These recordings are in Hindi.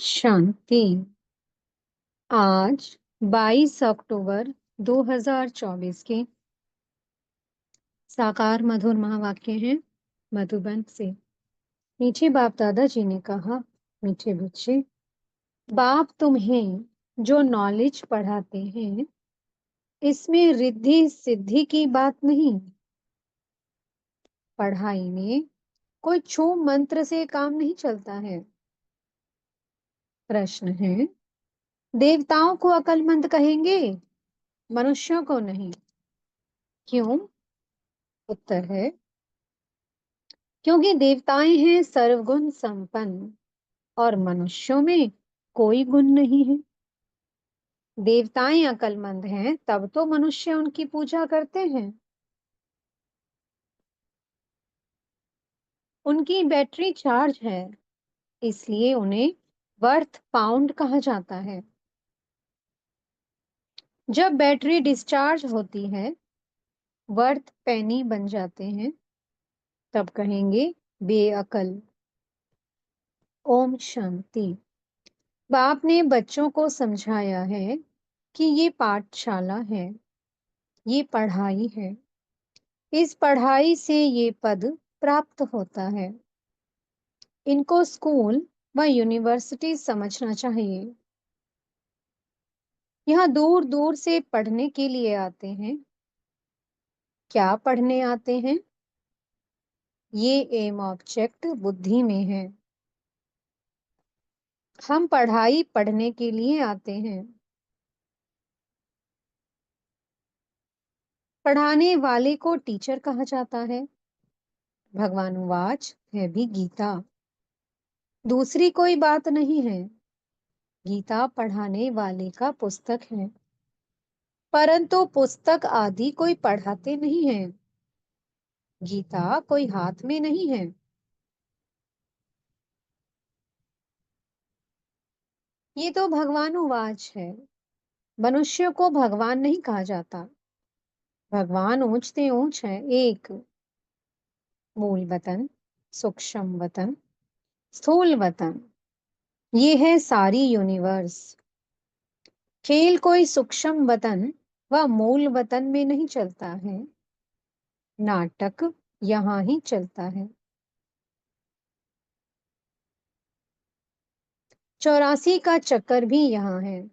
शांति। आज 22 अक्टूबर 2024 के साकार मधुर महावाक्य हैं मधुबन से। मीठे बाप दादाजी ने कहा, मीठे बच्चे, बाप तुम्हें जो नॉलेज पढ़ाते हैं इसमें रिद्धि सिद्धि की बात नहीं। पढ़ाई में कोई छू मंत्र से काम नहीं चलता है। प्रश्न है, देवताओं को अक्लमंद कहेंगे, मनुष्यों को नहीं। क्यों? उत्तर है, क्योंकि देवताएं हैं सर्वगुण संपन्न और मनुष्यों में कोई गुण नहीं है। देवताएं अक्लमंद हैं तब तो मनुष्य उनकी पूजा करते हैं। उनकी बैटरी चार्ज है, इसलिए उन्हें वर्थ पाउंड कहा जाता है। जब बैटरी डिस्चार्ज होती है, वर्थ पेनी बन जाते हैं, तब कहेंगे बेअकल। ओम शांति। बाप ने बच्चों को समझाया है कि ये पाठशाला है, ये पढ़ाई है। इस पढ़ाई से ये पद प्राप्त होता है। इनको स्कूल व यूनिवर्सिटी समझना चाहिए। यहाँ दूर दूर से पढ़ने के लिए आते हैं। क्या पढ़ने आते हैं? ये एम ऑब्जेक्ट बुद्धि में है। हम पढ़ाई पढ़ने के लिए आते हैं। पढ़ाने वाले को टीचर कहा जाता है। भगवान वाच है भी गीता, दूसरी कोई बात नहीं है। गीता पढ़ाने वाले का पुस्तक है, परंतु पुस्तक आदि कोई पढ़ाते नहीं है। गीता कोई हाथ में नहीं है। ये तो भगवान वाच है। मनुष्य को भगवान नहीं कहा जाता। भगवान ऊंचते ऊंच है। एक मूल वतन, सूक्ष्म वतन, स्थूल वतन, ये है सारी यूनिवर्स। खेल कोई सूक्ष्म वतन व मूल वतन में नहीं चलता है। नाटक यहाँ ही चलता है। 84 का चक्कर भी यहाँ है।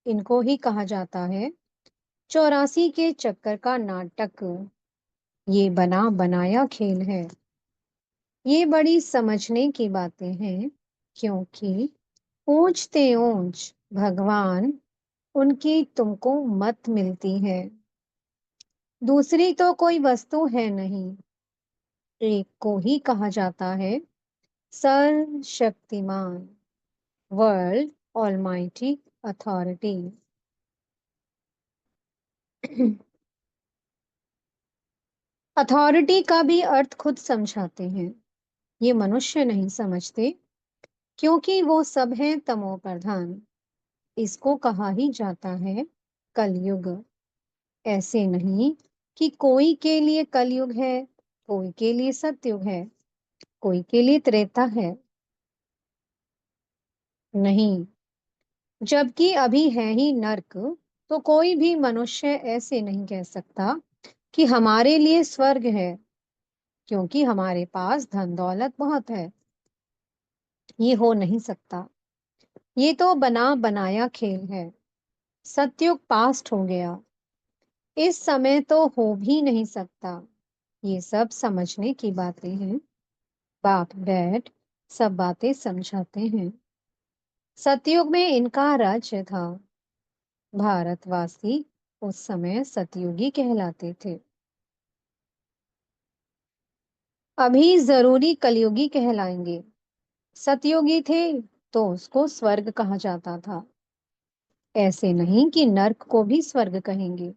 इनको ही कहा जाता है 84 के चक्कर का नाटक। ये बना बनाया खेल है। ये बड़ी समझने की बातें हैं, क्योंकि ऊंचते ऊंच भगवान उनकी तुमको मत मिलती है। दूसरी तो कोई वस्तु है नहीं। एक को ही कहा जाता है सर्वशक्तिमान, वर्ल्ड ऑलमाइटी अथॉरिटी। अथॉरिटी का भी अर्थ खुद समझाते हैं। ये मनुष्य नहीं समझते, क्योंकि वो सब हैं तमो प्रधान। इसको कहा ही जाता है कलयुग। ऐसे नहीं कि कोई के लिए कलयुग है, कोई के लिए सतयुग है, कोई के लिए त्रेता है। नहीं, जबकि अभी है ही नर्क, तो कोई भी मनुष्य ऐसे नहीं कह सकता कि हमारे लिए स्वर्ग है, क्योंकि हमारे पास धन दौलत बहुत है। ये हो नहीं सकता। ये तो बना बनाया खेल है। सतयुग पास्ट हो गया, इस समय तो हो भी नहीं सकता। ये सब समझने की बातें हैं। बाप बैठ सब बातें समझाते हैं। सतयुग में इनका राज्य था। भारतवासी उस समय सतयुगी कहलाते थे। अभी जरूरी कलयुगी कहलाएंगे। सतयुगी थे तो उसको स्वर्ग कहा जाता था। ऐसे नहीं कि नर्क को भी स्वर्ग कहेंगे।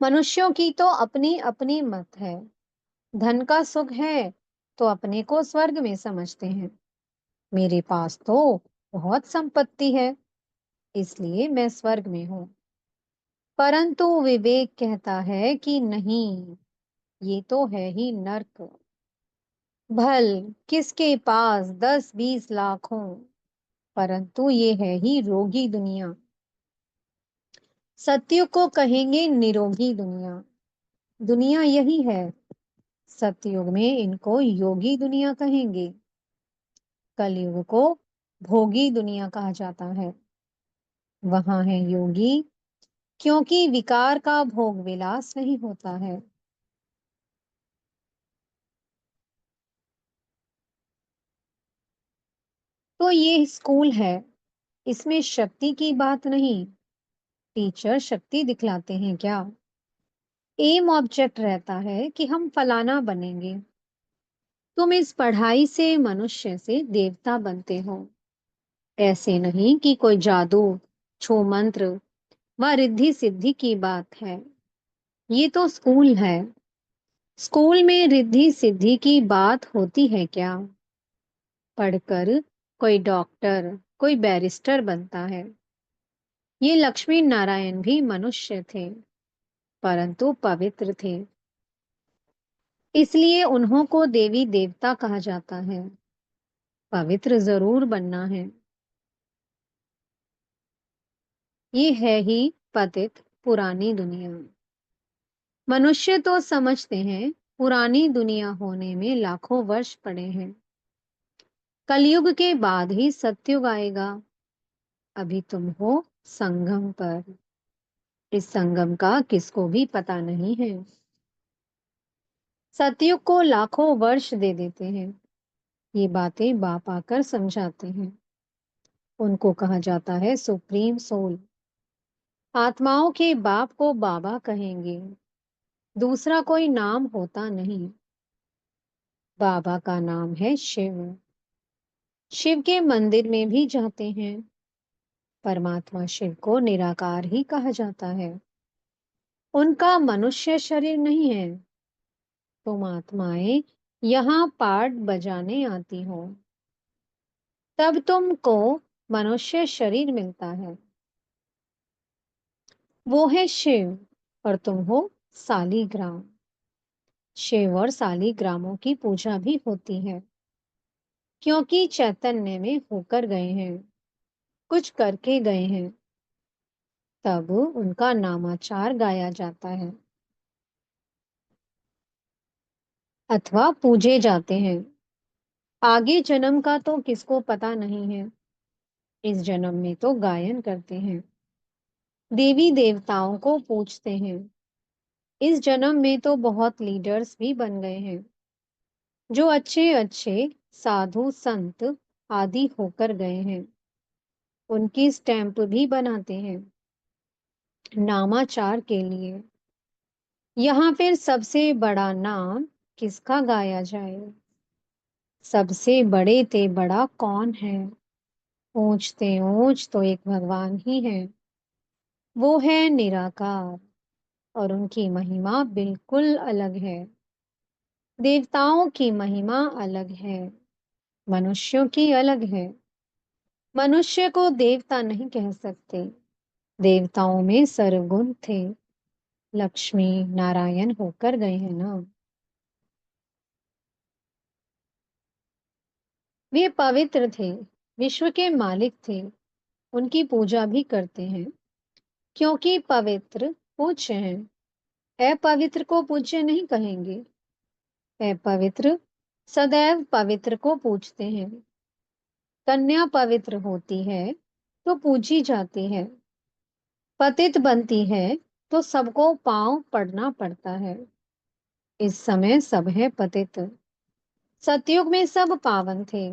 मनुष्यों की तो अपनी अपनी मत है। धन का सुख है तो अपने को स्वर्ग में समझते हैं। मेरे पास तो बहुत संपत्ति है, इसलिए मैं स्वर्ग में हूं। परंतु विवेक कहता है कि नहीं, ये तो है ही नर्क। भल किसके पास 10-20 लाख हो, परंतु ये है ही रोगी दुनिया। सत्युग को कहेंगे निरोगी दुनिया। दुनिया यही है। सतयुग में इनको योगी दुनिया कहेंगे। कलयुग को भोगी दुनिया कहा जाता है। वहां है योगी, क्योंकि विकार का भोग विलास नहीं होता है। तो ये स्कूल है, इसमें शक्ति की बात नहीं। टीचर शक्ति दिखलाते हैं क्या? एम ऑब्जेक्ट रहता है कि हम फलाना बनेंगे। तुम इस पढ़ाई से मनुष्य से देवता बनते हो। ऐसे नहीं कि कोई जादू, छू मंत्र व रिद्धि सिद्धि की बात है। ये तो स्कूल है। स्कूल में रिद्धि सिद्धि की बात होती है क्या? पढ़कर कोई डॉक्टर, कोई बैरिस्टर बनता है। ये लक्ष्मी नारायण भी मनुष्य थे, परंतु पवित्र थे, इसलिए उन्हों को देवी देवता कहा जाता है। पवित्र जरूर बनना है। ये है ही पतित पुरानी दुनिया। मनुष्य तो समझते हैं पुरानी दुनिया होने में लाखों वर्ष पड़े हैं। कलयुग के बाद ही सतयुग आएगा। अभी तुम हो संगम पर। इस संगम का किसको भी पता नहीं है। सतयुग को लाखों वर्ष दे देते हैं। ये बातें बाप आकर समझाते हैं। उनको कहा जाता है सुप्रीम सोल। आत्माओं के बाप को बाबा कहेंगे। दूसरा कोई नाम होता नहीं। बाबा का नाम है शिव। शिव के मंदिर में भी जाते हैं। परमात्मा शिव को निराकार ही कहा जाता है। उनका मनुष्य शरीर नहीं है। तुम आत्माएं यहाँ पार्ट बजाने आती हो, तब तुमको मनुष्य शरीर मिलता है। वो है शिव और तुम हो सालीग्राम। शिव और सालीग्रामों की पूजा भी होती है, क्योंकि चैतन्य में होकर गए हैं, कुछ करके गए हैं। तब उनका नामाचार गाया जाता है अथवा पूजे जाते हैं। आगे जन्म का तो किसको पता नहीं है। इस जन्म में तो गायन करते हैं, देवी देवताओं को पूजते हैं। इस जन्म में तो बहुत लीडर्स भी बन गए हैं, जो अच्छे अच्छे साधु संत आदि होकर गए हैं। उनकी स्टैंप भी बनाते हैं नामाचार के लिए। यहाँ फिर सबसे बड़ा नाम किसका गाया जाए? सबसे बड़े ते बड़ा कौन है? ऊंचते ऊंच तो एक भगवान ही है। वो है निराकार और उनकी महिमा बिल्कुल अलग है। देवताओं की महिमा अलग है, मनुष्यों की अलग है। मनुष्य को देवता नहीं कह सकते। देवताओं में सर्वगुण थे, लक्ष्मी नारायण होकर गए हैं ना। वे पवित्र थे, विश्व के मालिक थे। उनकी पूजा भी करते हैं, क्योंकि पवित्र पूज्य हैं। अपवित्र को पूज्य नहीं कहेंगे। अपवित्र सदैव पवित्र को पूजते हैं। कन्या पवित्र होती है तो पूजी जाती है। पतित बनती है तो सबको पांव पड़ना पड़ता है। इस समय सब है पतित। सतयुग में सब पावन थे।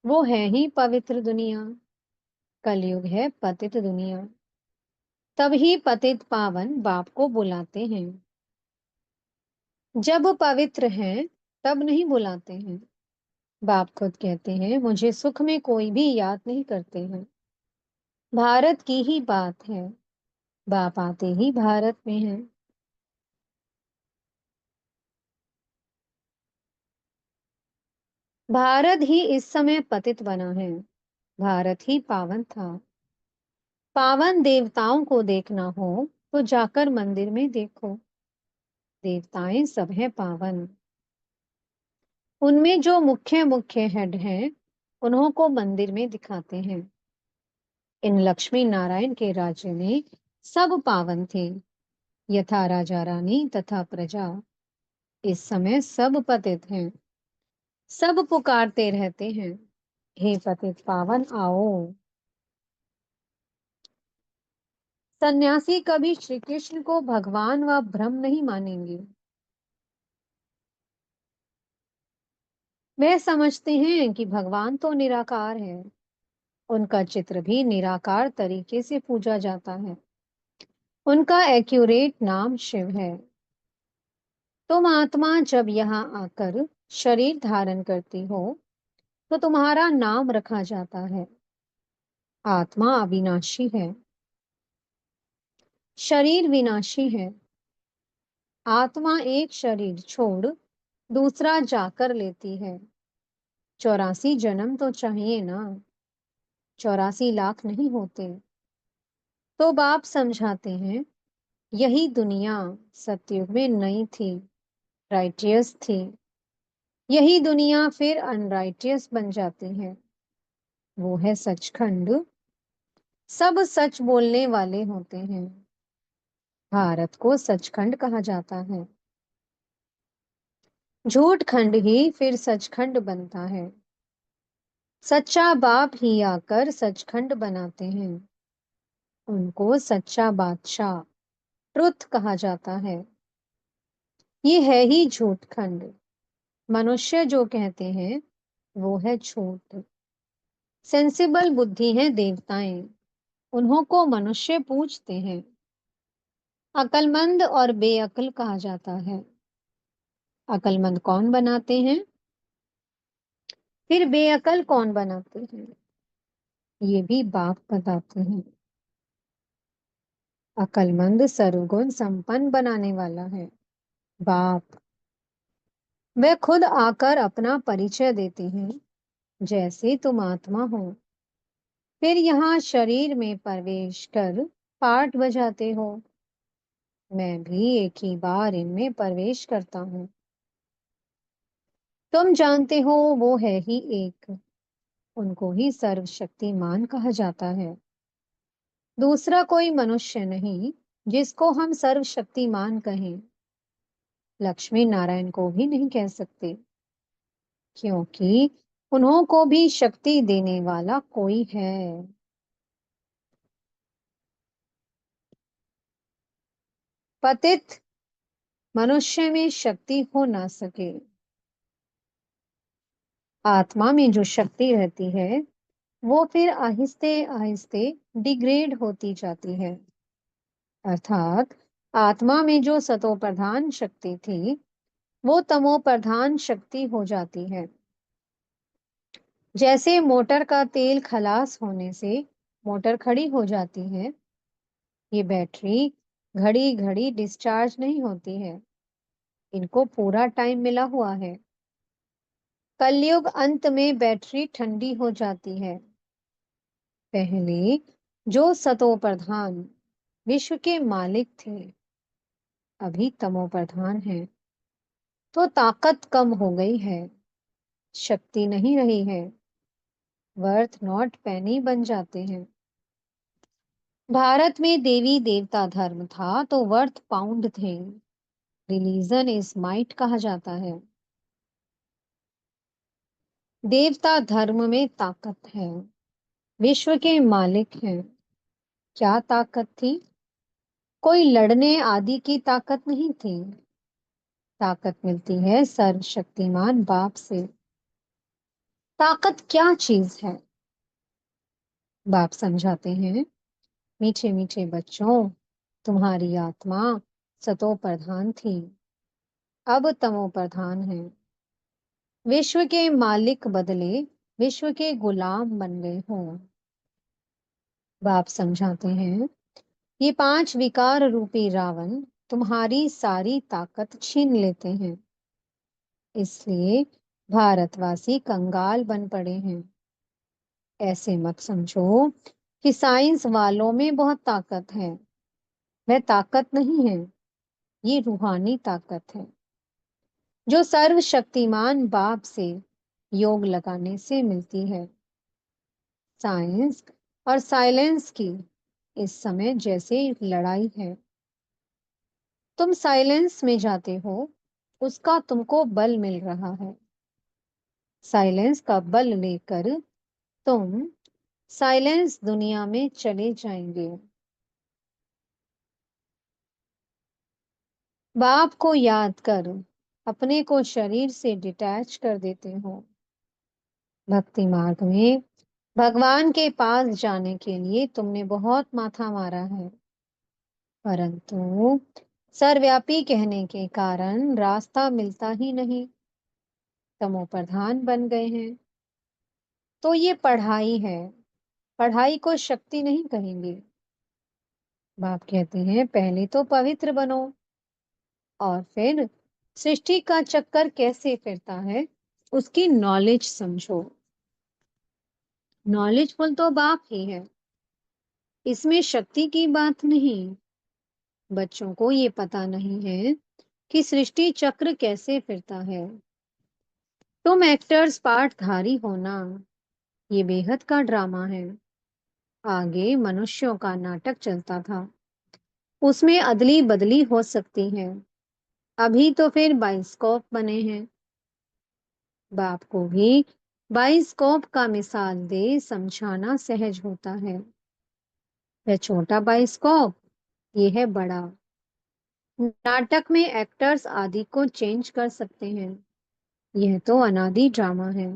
वो है ही पवित्र दुनिया। कलयुग है पतित दुनिया। तभी पतित पावन बाप को बुलाते हैं। जब पवित्र हैं तब नहीं बुलाते हैं। बाप खुद कहते हैं मुझे सुख में कोई भी याद नहीं करते हैं। भारत की ही बात है, बाप आते ही भारत में हैं। भारत ही इस समय पतित बना है। भारत ही पावन था। पावन देवताओं को देखना हो तो जाकर मंदिर में देखो। देवताएं सब हैं पावन। उनमें जो मुख्य मुख्य हेड हैं उन्हों को मंदिर में दिखाते हैं। इन लक्ष्मी नारायण के राज्य में सब पावन थे, यथा राजा रानी तथा प्रजा। इस समय सब पतित हैं, सब पुकारते रहते हैं, हे पतित पावन आओ। सन्यासी कभी श्री कृष्ण को भगवान व ब्रह्म नहीं मानेंगे। वे समझते हैं कि भगवान तो निराकार है, उनका चित्र भी निराकार तरीके से पूजा जाता है। उनका एक्यूरेट नाम शिव है। तुम आत्मा जब यहाँ आकर शरीर धारण करती हो तो तुम्हारा नाम रखा जाता है। आत्मा अविनाशी है, शरीर विनाशी है। आत्मा एक शरीर छोड़ दूसरा जाकर लेती है। 84 जन्म तो चाहिए ना, 84 लाख नहीं होते। तो बाप समझाते हैं, यही दुनिया सतयुग में नई थी, राइटियस थी। यही दुनिया फिर अनराइटियस बन जाती है। वो है सचखंड। सब सच बोलने वाले होते हैं। भारत को सचखंड कहा जाता है। झूठ खंड ही फिर सचखंड बनता है। सच्चा बाप ही आकर सचखंड बनाते हैं। उनको सच्चा बादशाह ट्रुथ कहा जाता है। ये है ही झूठ खंड। मनुष्य जो कहते हैं वो है झूठ। सेंसिबल बुद्धि है देवताएं, उन्हों को मनुष्य पूजते हैं। अकलमंद और बेअक्ल कहा जाता है। अकलमंद कौन बनाते हैं, फिर बेअक्ल कौन बनाते हैं, ये भी बाप बताते हैं। अकलमंद सर्वगुण संपन्न बनाने वाला है बाप। वे खुद आकर अपना परिचय देते हैं, जैसे तुम आत्मा हो। फिर यहाँ शरीर में प्रवेश कर पाठ बजाते हो। मैं भी एक ही बार इनमें प्रवेश करता हूँ। तुम जानते हो वो है ही एक, उनको ही सर्वशक्तिमान कहा जाता है। दूसरा कोई मनुष्य नहीं जिसको हम सर्वशक्तिमान कहें। लक्ष्मी नारायण को भी नहीं कह सकते, क्योंकि उन्हों को भी शक्ति देने वाला कोई है। पतित मनुष्य में शक्ति हो ना सके। आत्मा में जो शक्ति रहती है वो फिर आहिस्ते आहिस्ते डिग्रेड होती जाती है। अर्थात आत्मा में जो सतो प्रधान शक्ति थी वो तमो प्रधान शक्ति हो जाती है। जैसे मोटर का तेल खलास होने से मोटर खड़ी हो जाती है, ये बैटरी घड़ी घड़ी डिस्चार्ज नहीं होती है, इनको पूरा टाइम मिला हुआ है। कलयुग अंत में बैटरी ठंडी हो जाती है। पहले जो सतो प्रधान विश्व के मालिक थे, अभी तमो प्रधान है, तो ताकत कम हो गई है, शक्ति नहीं रही है। वर्थ नॉट पेनी बन जाते हैं। भारत में देवी देवता धर्म था तो वर्थ पाउंड थे। रिलीजन इज माइट कहा जाता है। देवता धर्म में ताकत है, विश्व के मालिक हैं। क्या ताकत थी? कोई लड़ने आदि की ताकत नहीं थी। ताकत मिलती है सर्वशक्तिमान बाप से। ताकत क्या चीज है? बाप समझाते हैं, मीठे मीठे बच्चों, तुम्हारी आत्मा सतो प्रधान थी, अब तमो प्रधान है। विश्व के मालिक बदले विश्व के गुलाम बन गए हो। बाप समझाते हैं, ये 5 विकार रूपी रावण तुम्हारी सारी ताकत छीन लेते हैं, इसलिए भारतवासी कंगाल बन पड़े हैं। ऐसे मत समझो कि साइंस वालों में बहुत ताकत है। वह ताकत नहीं है, ये रूहानी ताकत है जो सर्वशक्तिमान बाप से योग लगाने से मिलती है। साइंस और साइलेंस की इस समय जैसे लड़ाई है। तुम साइलेंस में जाते हो, उसका तुमको बल मिल रहा है। साइलेंस का बल लेकर तुम साइलेंस दुनिया में चले जाएंगे। बाप को याद कर अपने को शरीर से डिटैच कर देते हो। भक्ति मार्ग में भगवान के पास जाने के लिए तुमने बहुत माथा मारा है, परंतु सर्वव्यापी कहने के कारण रास्ता मिलता ही नहीं। तमो प्रधान बन गए हैं। तो ये पढ़ाई है। पढ़ाई को शक्ति नहीं कहेंगे। बाप कहते हैं पहले तो पवित्र बनो, और फिर सृष्टि का चक्कर कैसे फिरता है उसकी नॉलेज समझो। नॉलेजफुल तो बाप ही है, इसमें शक्ति की बात नहीं। बच्चों को ये पता नहीं है कि सृष्टि चक्र कैसे फिरता है। तुम एक्टर्स पार्टधारी होना, ये बेहद का ड्रामा है। आगे मनुष्यों का नाटक चलता था, उसमें अदली बदली हो सकती है। अभी तो फिर बाइस्कोप बने हैं। बाप को भी बाइस्कोप का मिसाल दे समझाना सहज होता है। वह छोटा बाइस्कोप, ये है बड़ा। नाटक में एक्टर्स आदि को चेंज कर सकते हैं, यह तो अनादि ड्रामा है।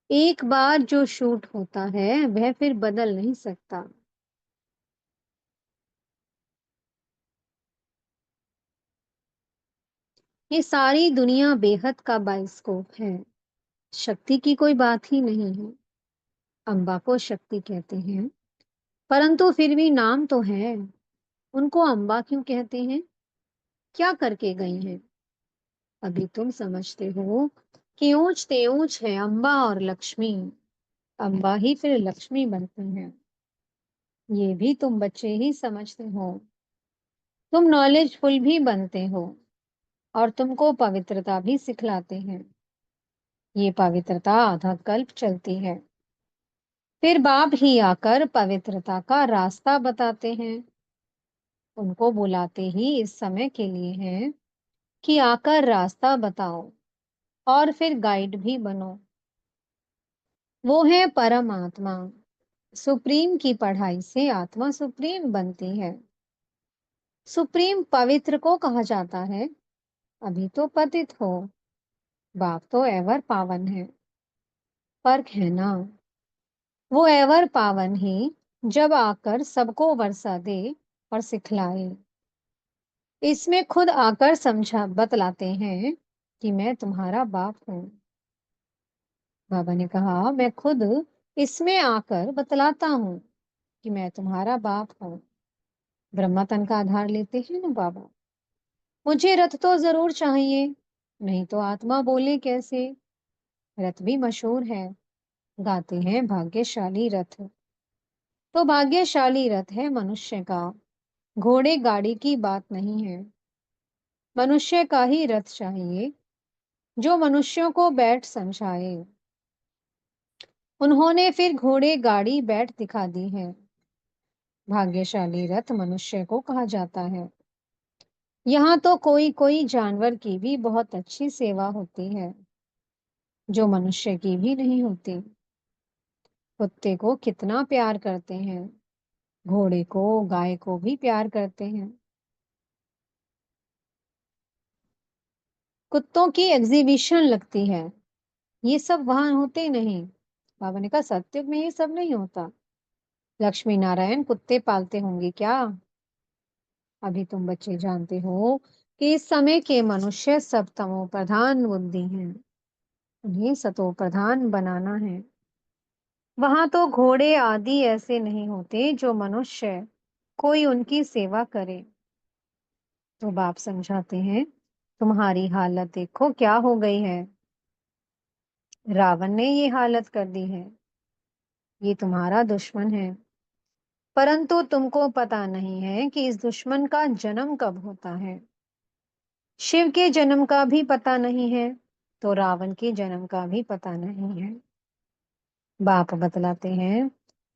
एक बार जो शूट होता है वह फिर बदल नहीं सकता। ये सारी दुनिया बेहद का बाइस्कोप है, शक्ति की कोई बात ही नहीं है। अम्बा को शक्ति कहते हैं, परंतु फिर भी नाम तो है। उनको अम्बा क्यों कहते हैं? क्या करके गई हैं? अभी तुम समझते हो कि ऊंच तेऊंच है अम्बा और लक्ष्मी। अम्बा ही फिर लक्ष्मी बनती हैं। ये भी तुम बच्चे ही समझते हो। तुम नॉलेजफुल भी बनते हो, और तुमको पवित्रता भी सिखलाते हैं। ये पवित्रता आधा कल्प चलती है। फिर बाप ही आकर पवित्रता का रास्ता बताते हैं। उनको बुलाते ही इस समय के लिए हैं कि आकर रास्ता बताओ, और फिर गाइड भी बनो। वो है परमात्मा। सुप्रीम की पढ़ाई से आत्मा सुप्रीम बनती है। सुप्रीम पवित्र को कहा जाता है। अभी तो पतित हो। बाप तो एवर पावन है। फर्क है ना। वो एवर पावन ही जब आकर सबको वर्षा दे और सिखलाए। इसमें खुद आकर समझा बतलाते हैं कि मैं तुम्हारा बाप हूं। बाबा ने कहा मैं खुद इसमें आकर बतलाता हूं कि मैं तुम्हारा बाप हूं। ब्रह्मा तन का आधार लेते हैं ना बाबा। मुझे रथ तो जरूर चाहिए, नहीं तो आत्मा बोले कैसे। रथ भी मशहूर है, गाते हैं भाग्यशाली रथ। तो भाग्यशाली रथ है मनुष्य का, घोड़े गाड़ी की बात नहीं है। मनुष्य का ही रथ चाहिए, जो मनुष्यों को बैठ समझाए। उन्होंने फिर घोड़े गाड़ी बैठ दिखा दी है। भाग्यशाली रथ मनुष्य को कहा जाता है। यहाँ तो कोई कोई जानवर की भी बहुत अच्छी सेवा होती है, जो मनुष्य की भी नहीं होती। कुत्ते को कितना प्यार करते हैं, घोड़े को गाय को भी प्यार करते हैं। कुत्तों की एग्जीबिशन लगती है, ये सब वहां होते नहीं। बाबा ने कहा सत्युग में ये सब नहीं होता। लक्ष्मी नारायण कुत्ते पालते होंगे क्या? अभी तुम बच्चे जानते हो कि इस समय के मनुष्य सब तमो प्रधान बुद्धि हैं। उन्हें सतो प्रधान बनाना है। वहां तो घोड़े आदि ऐसे नहीं होते जो मनुष्य कोई उनकी सेवा करे। तो बाप समझाते हैं तुम्हारी हालत देखो क्या हो गई है। रावण ने ये हालत कर दी है। ये तुम्हारा दुश्मन है, परंतु तुमको पता नहीं है कि इस दुश्मन का जन्म कब होता है। शिव के जन्म का भी पता नहीं है, तो रावण के जन्म का भी पता नहीं है। बाप बतलाते हैं,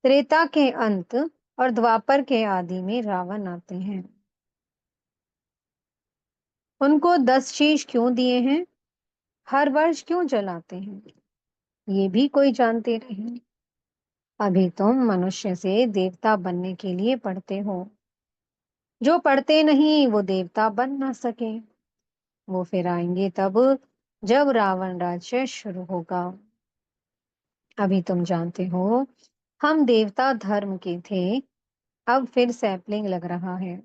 त्रेता के अंत और द्वापर के आदि में रावण आते हैं। उनको 10 शीश क्यों दिए हैं, हर वर्ष क्यों जलाते हैं, ये भी कोई जानते नहीं। अभी तुम मनुष्य से देवता बनने के लिए पढ़ते हो। जो पढ़ते नहीं वो देवता बन ना सके। वो फिर आएंगे तब जब रावण राज्य शुरू होगा। अभी तुम जानते हो, हम देवता धर्म के थे, अब फिर सैपलिंग लग रहा है।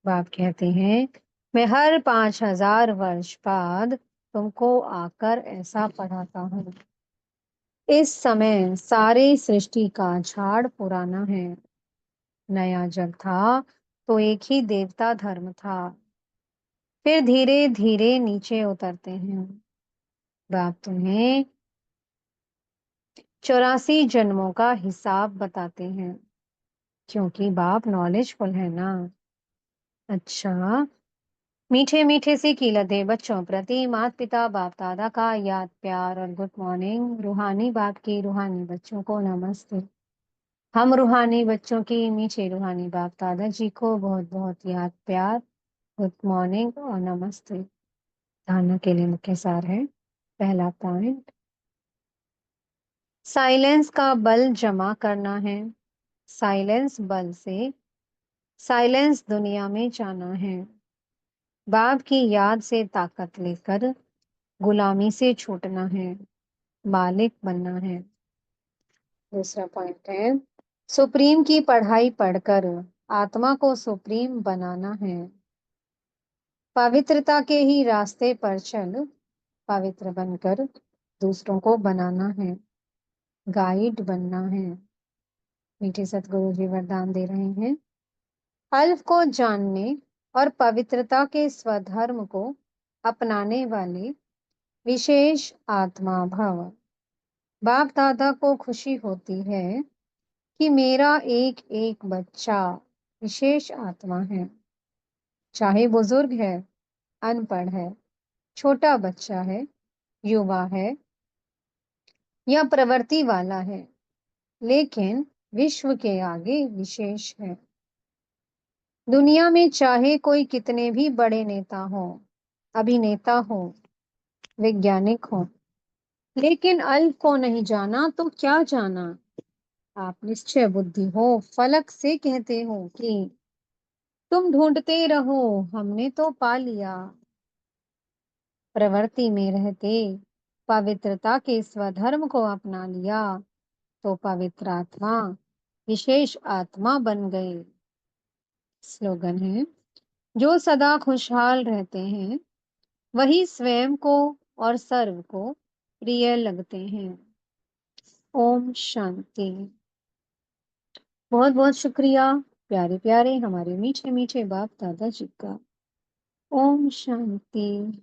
बाप कहते हैं, मैं हर 5000 वर्ष बाद तुमको आकर ऐसा पढ़ाता हूँ। इस समय सारे सृष्टि का झाड़ पुराना है। नया जग था तो एक ही देवता धर्म था, फिर धीरे धीरे नीचे उतरते हैं। बाप तुम्हें 84 जन्मों का हिसाब बताते हैं, क्योंकि बाप नॉलेजफुल है ना। अच्छा, मीठे मीठे से कीलते बच्चों प्रति माता पिता बाप दादा का याद प्यार और गुड मॉर्निंग। रूहानी बाप की रूहानी बच्चों को नमस्ते। हम रूहानी बच्चों की मीठे रूहानी बाप दादा जी को बहुत बहुत याद प्यार, गुड मॉर्निंग और नमस्ते। धारणा के लिए मुख्य सार है। पहला पॉइंट, साइलेंस का बल जमा करना है। साइलेंस बल से साइलेंस दुनिया में जाना है। बाप की याद से ताकत लेकर गुलामी से छूटना है, मालिक बनना है। दूसरा पॉइंट है, सुप्रीम की पढ़ाई पढ़कर आत्मा को सुप्रीम बनाना है। पवित्रता के ही रास्ते पर चल पवित्र बनकर दूसरों को बनाना है, गाइड बनना है। मीठे सतगुरु जी वरदान दे रहे हैं, अल्फ को जानने और पवित्रता के स्वधर्म को अपनाने वाले विशेष आत्मा भव। बाप दादा को खुशी होती है कि मेरा एक एक बच्चा विशेष आत्मा है, चाहे बुजुर्ग है, अनपढ़ है, छोटा बच्चा है, युवा है या प्रवृत्ति वाला है, लेकिन विश्व के आगे विशेष है। दुनिया में चाहे कोई कितने भी बड़े नेता हो, अभिनेता हो, वैज्ञानिक हो, लेकिन अल्प को नहीं जाना तो क्या जाना। आप निश्चय बुद्धि हो, फलक से कहते हो कि तुम ढूंढते रहो, हमने तो पा लिया। प्रवृत्ति में रहते पवित्रता के स्वधर्म को अपना लिया तो पवित्र आत्मा विशेष आत्मा बन गए। स्लोगन है, जो सदा खुशहाल रहते हैं वही स्वयं को और सर्व को प्रिय लगते हैं। ओम शांति। बहुत बहुत शुक्रिया प्यारे प्यारे हमारे मीठे मीठे बाप दादा जी का। ओम शांति।